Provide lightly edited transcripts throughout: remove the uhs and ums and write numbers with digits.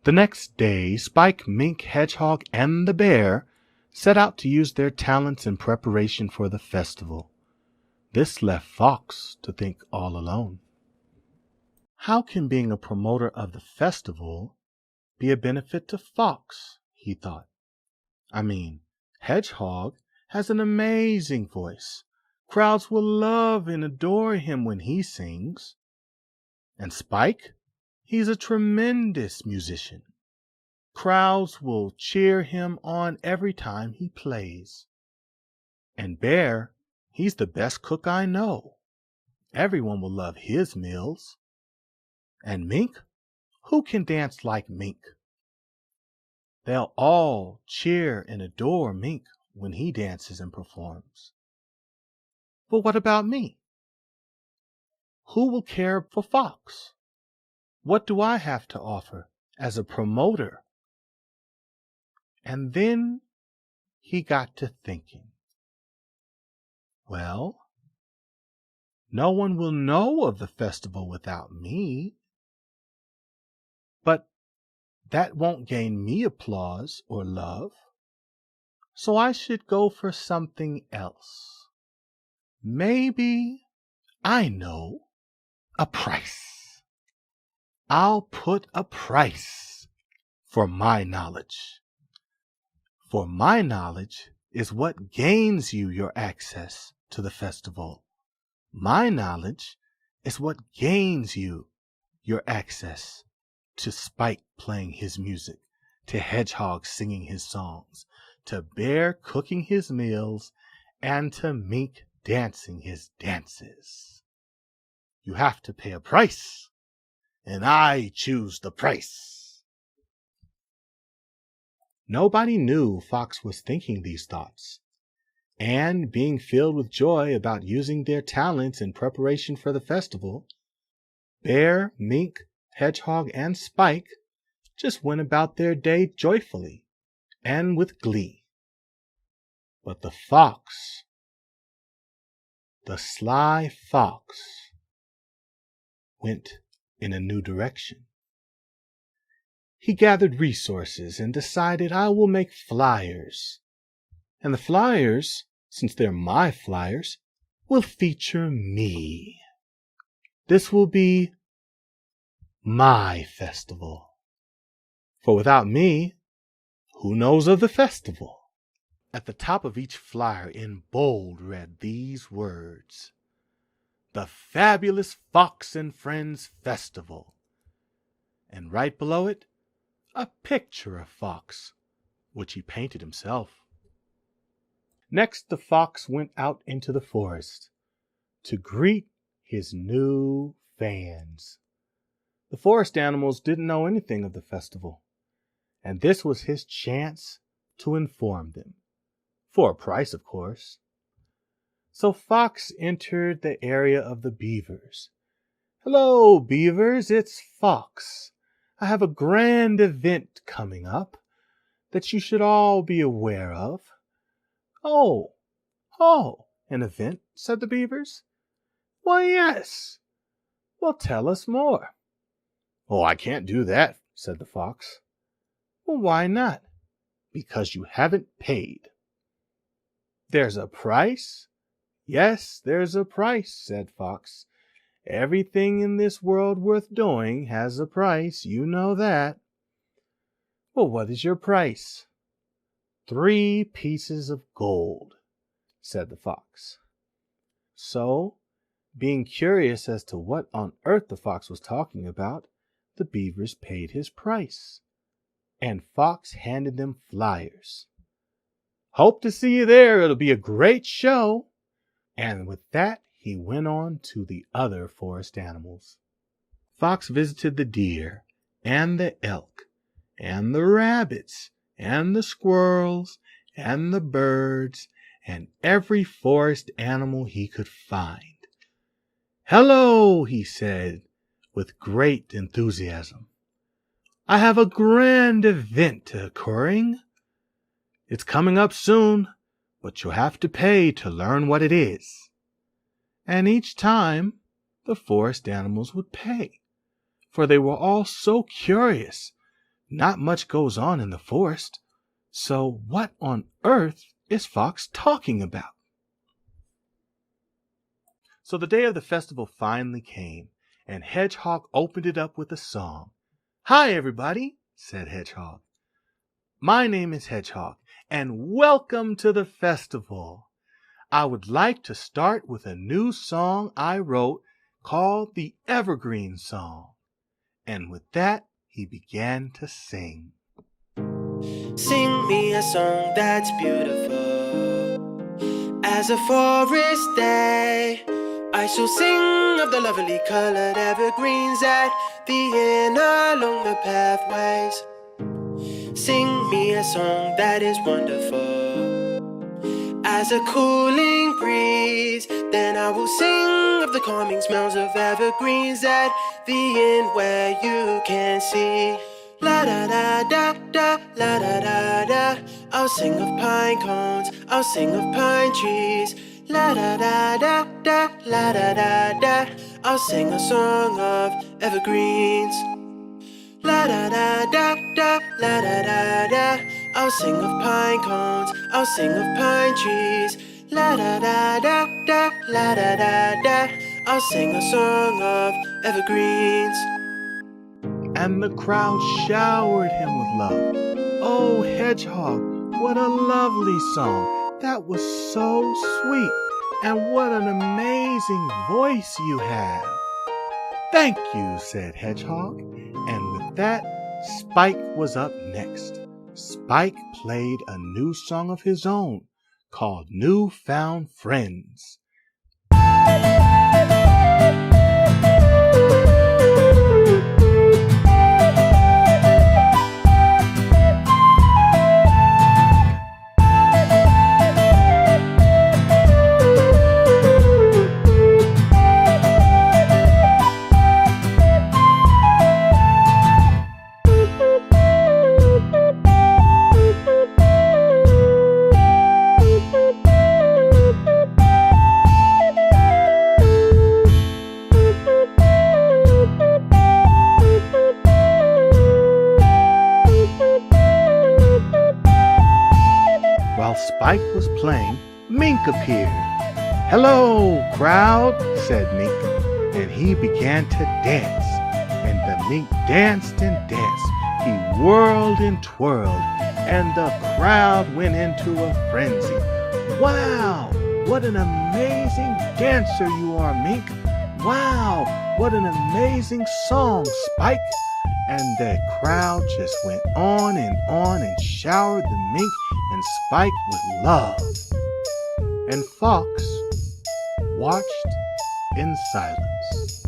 The next day, Spike, Mink, Hedgehog, and the bear set out to use their talents in preparation for the festival. This left Fox to think all alone. How can being a promoter of the festival be a benefit to Fox? He thought. I mean, Hedgehog has an amazing voice. Crowds will love and adore him when he sings. And Spike? He's a tremendous musician. Crowds will cheer him on every time he plays. And Bear, he's the best cook I know. Everyone will love his meals. And Mink? Who can dance like Mink? They'll all cheer and adore Mink when he dances and performs. But what about me? Who will care for Fox? What do I have to offer as a promoter? And then he got to thinking. Well, no one will know of the festival without me. But that won't gain me applause or love. So I should go for something else. Maybe, I know, a price. I'll put a price for my knowledge. For my knowledge is what gains you your access to the festival. My knowledge is what gains you your access to Spike playing his music, to Hedgehog singing his songs, to Bear cooking his meals, and to Mink dancing his dances. You have to pay a price, and I choose the price. Nobody knew Fox was thinking these thoughts, and being filled with joy about using their talents in preparation for the festival, Bear, Mink, Hedgehog, and Spike just went about their day joyfully and with glee. But the fox, the sly fox, went in a new direction. He gathered resources and decided, I will make flyers. And the flyers, since they're my flyers, will feature me. This will be my festival. For without me, who knows of the festival? At the top of each flyer in bold read these words: The Fabulous Fox and Friends Festival. And right below it, a picture of Fox, which he painted himself. Next, the fox went out into the forest to greet his new fans. The forest animals didn't know anything of the festival, and this was his chance to inform them. For a price, of course. So Fox entered the area of the beavers. Hello, beavers, it's Fox. I have a grand event coming up that you should all be aware of. Oh, an event, said the beavers. Why, yes. Well, tell us more. Oh, I can't do that, said the fox. Well, why not? Because you haven't paid. There's a price? Yes, there's a price, said Fox. Everything in this world worth doing has a price, you know that. Well, what is your price? 3 pieces of gold, said the fox. So, being curious as to what on earth the fox was talking about, the beavers paid his price, and Fox handed them flyers. Hope to see you there. It'll be a great show. And with that, he went on to the other forest animals. Fox visited the deer, and the elk, and the rabbits, and the squirrels, and the birds, and every forest animal he could find. Hello, he said with great enthusiasm. I have a grand event occurring. It's coming up soon, but you'll have to pay to learn what it is. And each time, the forest animals would pay, for they were all so curious, Not much goes on in the forest, so what on earth is Fox talking about? So the day of the festival finally came, and Hedgehog opened it up with a song. "Hi, everybody," said Hedgehog. "My name is Hedgehog, and welcome to the festival. I would like to start with a new song I wrote called the Evergreen Song." And with that, he began to sing. Sing me a song that's beautiful as a forest day. I shall sing of the lovely colored evergreens at the end along the pathways. Sing me a song that is wonderful as a cooling breeze. Then I will sing of the calming smells of evergreens at the end where you can see. La da da da da, la da da da. I'll sing of pine cones, I'll sing of pine trees. La da da da da, la da da da. I'll sing a song of evergreens. La da da da da, la da da da. I'll sing of pine cones, I'll sing of pine trees. La da da da da, la da da da. I'll sing a song of evergreens. And the crowd showered him with love. "Oh, Hedgehog, what a lovely song. That was so sweet. And what an amazing voice you have." "Thank you," said Hedgehog. And with that, Spike was up next. Spike played a new song of his own called New Found Friends. While Spike was playing, Mink appeared. "Hello, crowd," said Mink, and he began to dance. And the mink danced and danced. He whirled and twirled, and the crowd went into a frenzy. "Wow, what an amazing dancer you are, Mink. Wow, what an amazing song, Spike." And the crowd just went on and showered the mink and Spike with love. And Fox watched in silence.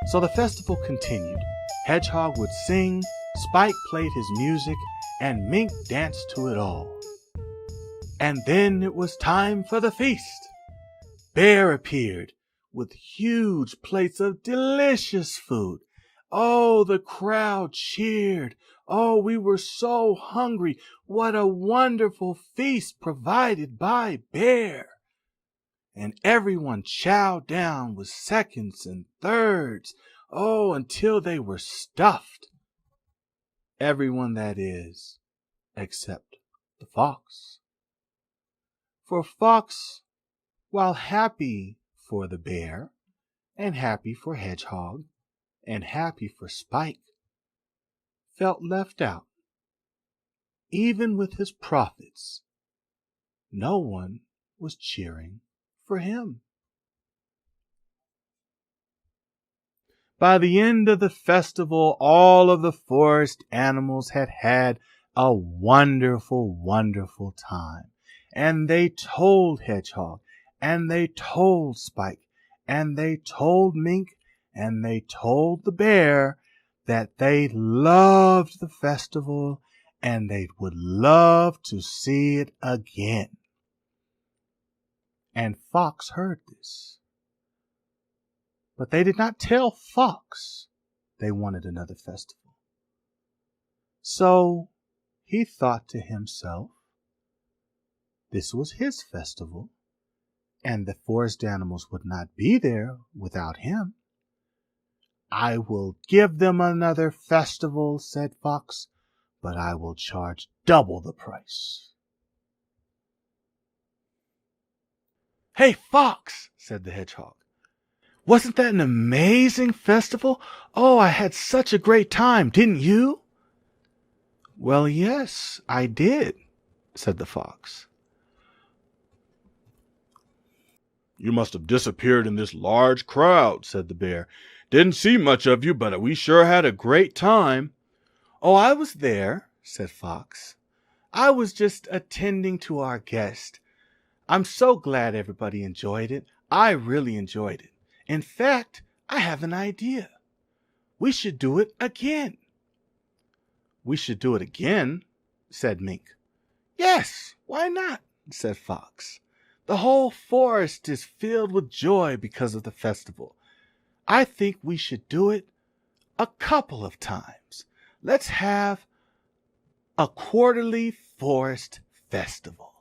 So the festival continued. Hedgehog would sing, Spike played his music, and Mink danced to it all. And then it was time for the feast. Bear appeared with huge plates of delicious food. Oh, the crowd cheered. Oh, we were so hungry. What a wonderful feast provided by Bear. And everyone chowed down with seconds and thirds. Oh, until they were stuffed. Everyone, that is, except the fox. For Fox, while happy for the bear, and happy for Hedgehog, and happy for Spike, felt left out. Even with his profits, no one was cheering for him. By the end of the festival, all of the forest animals had had a wonderful, wonderful time. And they told Hedgehog, and they told Spike, and they told Mink, and they told the bear that they loved the festival and they would love to see it again. And Fox heard this. But they did not tell Fox they wanted another festival. So he thought to himself, This was his festival, and the forest animals would not be there without him. I will give them another festival, said Fox, but I will charge double the price. Hey, Fox, said the hedgehog. Wasn't that an amazing festival? Oh, I had such a great time, didn't you? Well, yes, I did, said the fox. You must have disappeared in this large crowd, said the bear. Didn't see much of you, but we sure had a great time. Oh, I was there, said Fox. I was just attending to our guest. I'm so glad everybody enjoyed it. I really enjoyed it. In fact, I have an idea. We should do it again. We should do it again, said Mink. Yes, why not, said Fox. The whole forest is filled with joy because of the festival. I think we should do it a couple of times. Let's have a quarterly forest festival.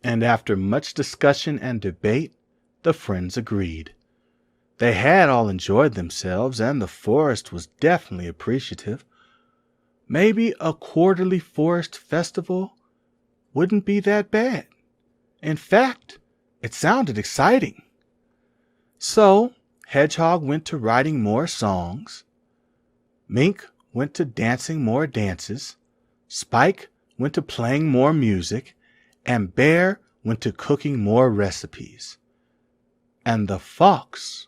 And after much discussion and debate, the friends agreed. They had all enjoyed themselves, and the forest was definitely appreciative. Maybe a quarterly forest festival wouldn't be that bad. In fact, it sounded exciting. So, Hedgehog went to writing more songs. Mink went to dancing more dances. Spike went to playing more music. And Bear went to cooking more recipes. And the fox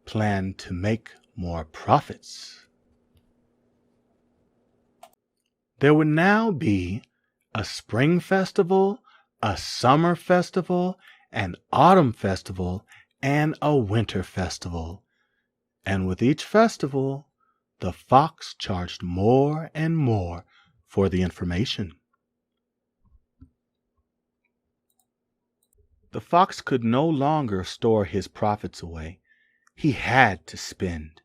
planned to make more profits. There would now be a spring festival, a summer festival, an autumn festival, and a winter festival. And with each festival, the fox charged more and more for the information. The fox could no longer store his profits away. He had to spend.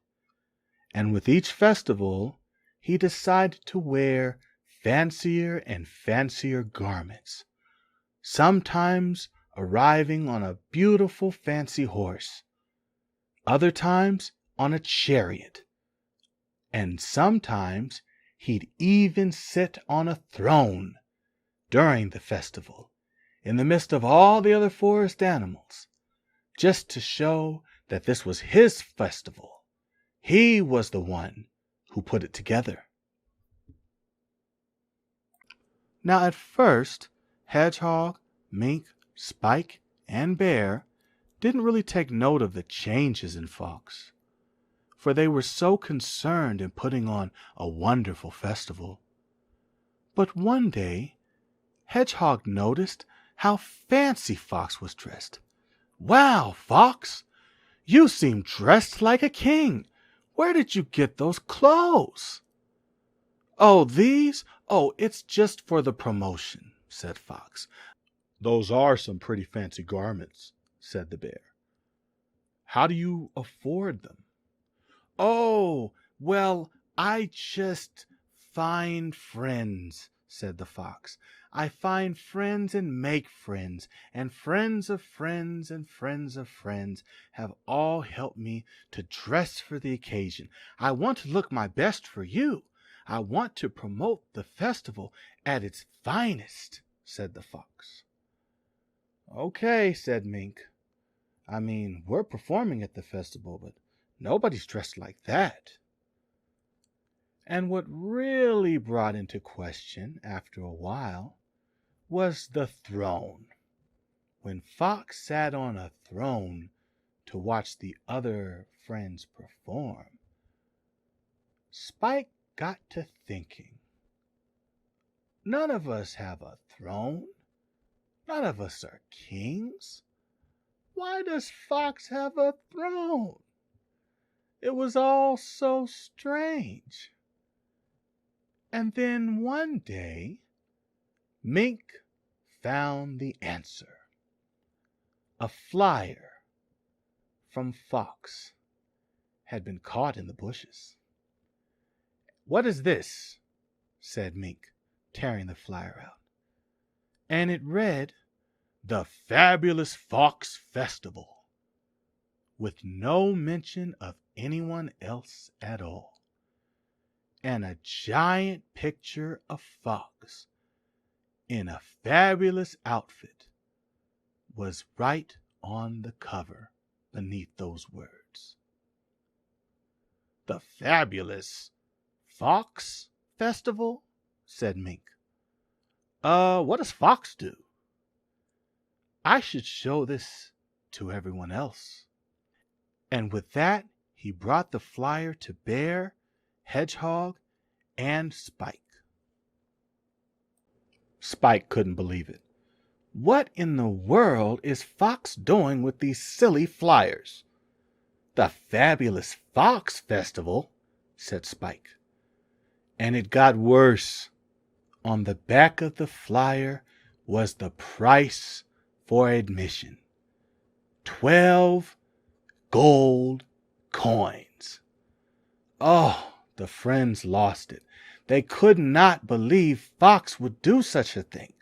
And with each festival, he decided to wear fancier and fancier garments, sometimes arriving on a beautiful fancy horse, other times on a chariot, and sometimes he'd even sit on a throne during the festival, in the midst of all the other forest animals, just to show that this was his festival. He was the one who put it together. Now at first, Hedgehog, Mink, Spike, and Bear didn't really take note of the changes in Fox, for they were so concerned in putting on a wonderful festival. But one day, Hedgehog noticed how fancy Fox was dressed. Wow, Fox! You seem dressed like a king. Where did you get those clothes? Oh, these? Oh, it's just for the promotion, said Fox. Those are some pretty fancy garments, said the Bear. How do you afford them? Oh, well, I just find friends, said the Fox. I find friends and make friends, and friends of friends and friends of friends have all helped me to dress for the occasion. I want to look my best for you. I want to promote the festival at its finest, said the Fox. Okay, said Mink. I mean, we're performing at the festival, but nobody's dressed like that. And what really brought into question, after a while, was the throne. When Fox sat on a throne to watch the other friends perform, Spike got to thinking. None of us have a throne. None of us are kings. Why does Fox have a throne? It was all so strange. And then one day, Mink found the answer. A flyer from Fox had been caught in the bushes. What is this? Said Mink. tearing the flyer out. And it read, "The Fabulous Fox Festival," with no mention of anyone else at all. And a giant picture of Fox in a fabulous outfit was right on the cover beneath those words. "The Fabulous Fox Festival?" said Mink. What does Fox do? I should show this to everyone else." And with that, he brought the flyer to Bear, Hedgehog, and Spike. Spike couldn't believe it. "What in the world is Fox doing with these silly flyers?" "The Fabulous Fox Festival," said Spike. And it got worse. On the back of the flyer was the price for admission. 12 gold coins. Oh, the friends lost it. They could not believe Fox would do such a thing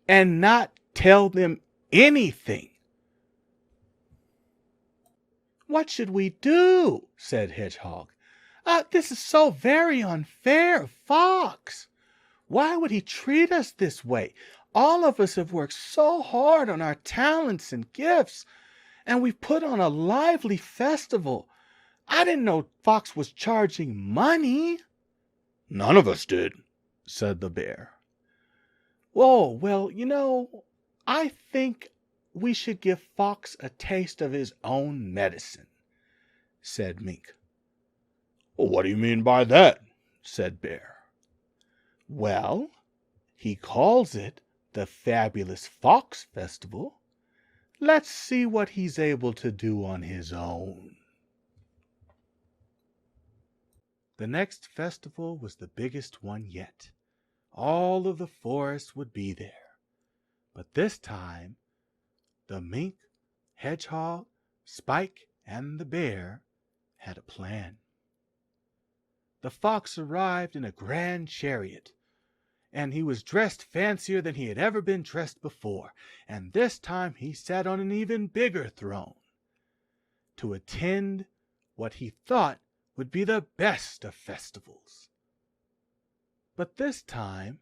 and not tell them anything. "What should we do?" said Hedgehog. "This is so very unfair of Fox. Why would he treat us this way? All of us have worked so hard on our talents and gifts, and we've put on a lively festival. I didn't know Fox was charging money." "None of us did," said the Bear. "Oh, well, I think we should give Fox a taste of his own medicine," said Mink. "What do you mean by that?" said Bear. "Well, he calls it the Fabulous Fox Festival. Let's see what he's able to do on his own." The next festival was the biggest one yet. All of the forest would be there. But this time, the Mink, Hedgehog, Spike, and the Bear had a plan. The Fox arrived in a grand chariot, and he was dressed fancier than he had ever been dressed before, and this time he sat on an even bigger throne to attend what he thought would be the best of festivals. But this time,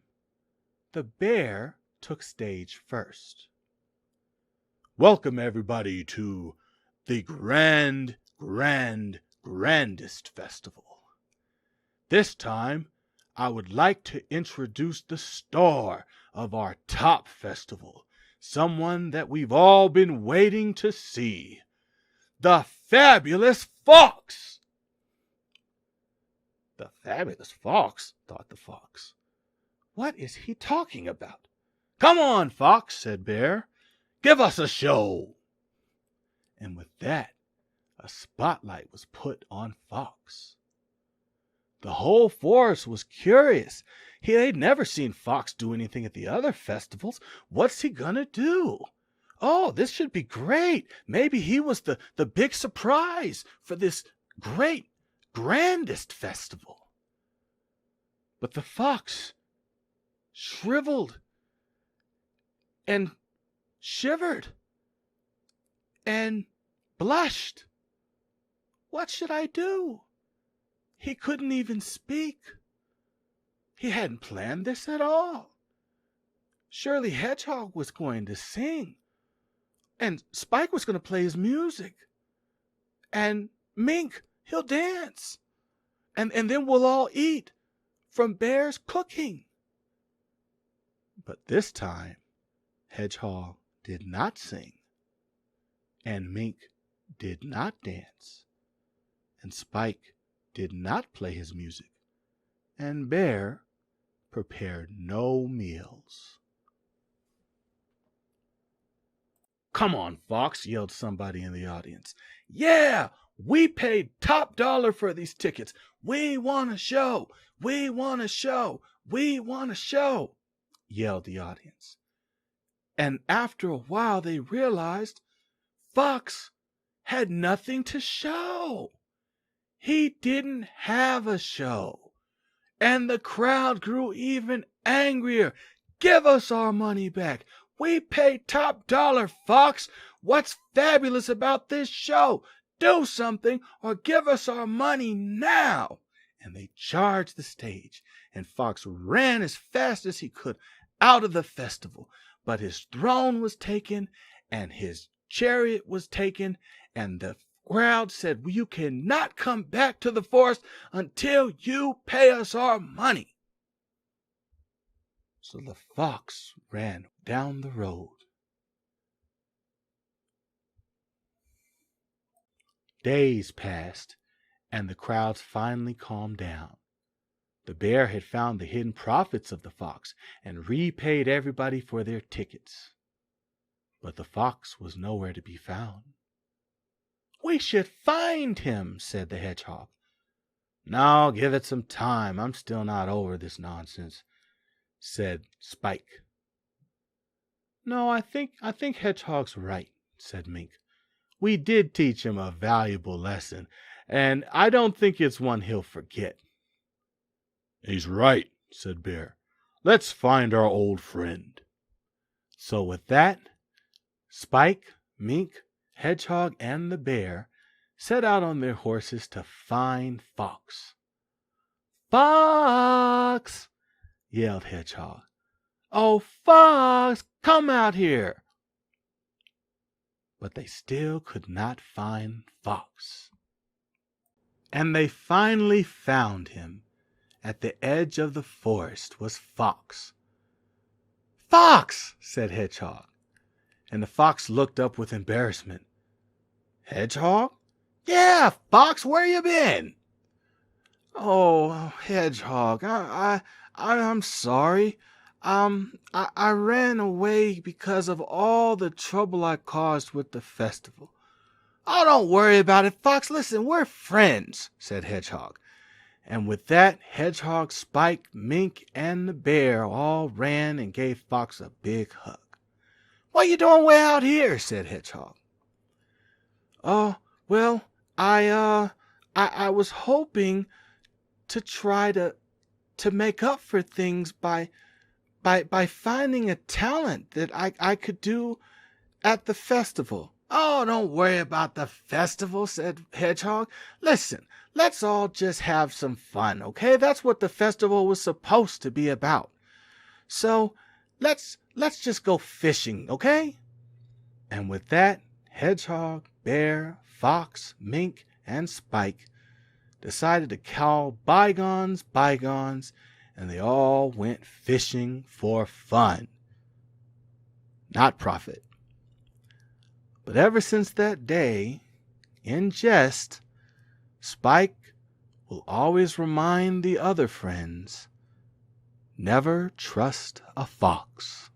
the Bear took stage first. "Welcome, everybody, to the grandest festival. This time, I would like to introduce the star of our top festival, someone that we've all been waiting to see, the Fabulous Fox." "The Fabulous Fox?" thought the Fox. "What is he talking about?" "Come on, Fox," said Bear. "Give us a show." And with that, a spotlight was put on Fox. The whole forest was curious. They'd never seen Fox do anything at the other festivals. What's he gonna do? Oh, this should be great. Maybe he was the big surprise for this grandest festival. But the Fox shriveled and shivered and blushed. What should I do? He couldn't even speak. He hadn't planned this at all. Surely Hedgehog was going to sing, and Spike was going to play his music, and Mink, he'll dance, and then we'll all eat from Bear's cooking. But this time, Hedgehog did not sing, and Mink did not dance, and Spike did not play his music, and Bear prepared no meals. "Come on, Fox," yelled somebody in the audience. "Yeah, we paid top dollar for these tickets. We want a show. We want a show. We want a show," yelled the audience. And after a while they realized Fox had nothing to show. He didn't have a show. And the crowd grew even angrier. Give us our money back. We paid top dollar, Fox. What's fabulous about this show? Do something or give us our money now. And they charged the stage, and Fox ran as fast as he could out of the festival. But his throne was taken, and his chariot was taken, and the crowd said, "You cannot come back to the forest until you pay us our money." So the fox ran down the road. Days passed, and the crowds finally calmed down. The bear had found the hidden profits of the fox and repaid everybody for their tickets. But the fox was nowhere to be found. "We should find him," said the hedgehog. "No, give it some time. I'm still not over this nonsense," said Spike. "No, I think Hedgehog's right," said Mink. "We did teach him a valuable lesson, and I don't think it's one he'll forget." "He's right," said Bear. "Let's find our old friend." So with that, Spike, Mink, Hedgehog, and the bear set out on their horses to find Fox. "Fox!" yelled Hedgehog. "Oh, Fox, come out here!" But they still could not find Fox. And they finally found him. At the edge of the forest was Fox. "Fox!" said Hedgehog, and the fox looked up with embarrassment. "Hedgehog?" "Yeah, Fox, where you been?" "Oh, Hedgehog, I'm sorry. I ran away because of all the trouble I caused with the festival." "Oh, don't worry about it, Fox. Listen, we're friends," said Hedgehog. And with that, Hedgehog, Spike, Mink, and the bear all ran and gave Fox a big hug. "What you doing way out here?" said Hedgehog. "Oh, well, I was hoping to try to make up for things by finding a talent that I could do at the festival." "Oh, don't worry about the festival," said Hedgehog. "Listen, let's all just have some fun, okay? That's what the festival was supposed to be about. So let's just go fishing, okay?" And with that, Hedgehog, Bear, Fox, Mink, and Spike decided to call bygones bygones, and they all went fishing for fun, not profit. But ever since that day, in jest, Spike will always remind the other friends, never trust a fox.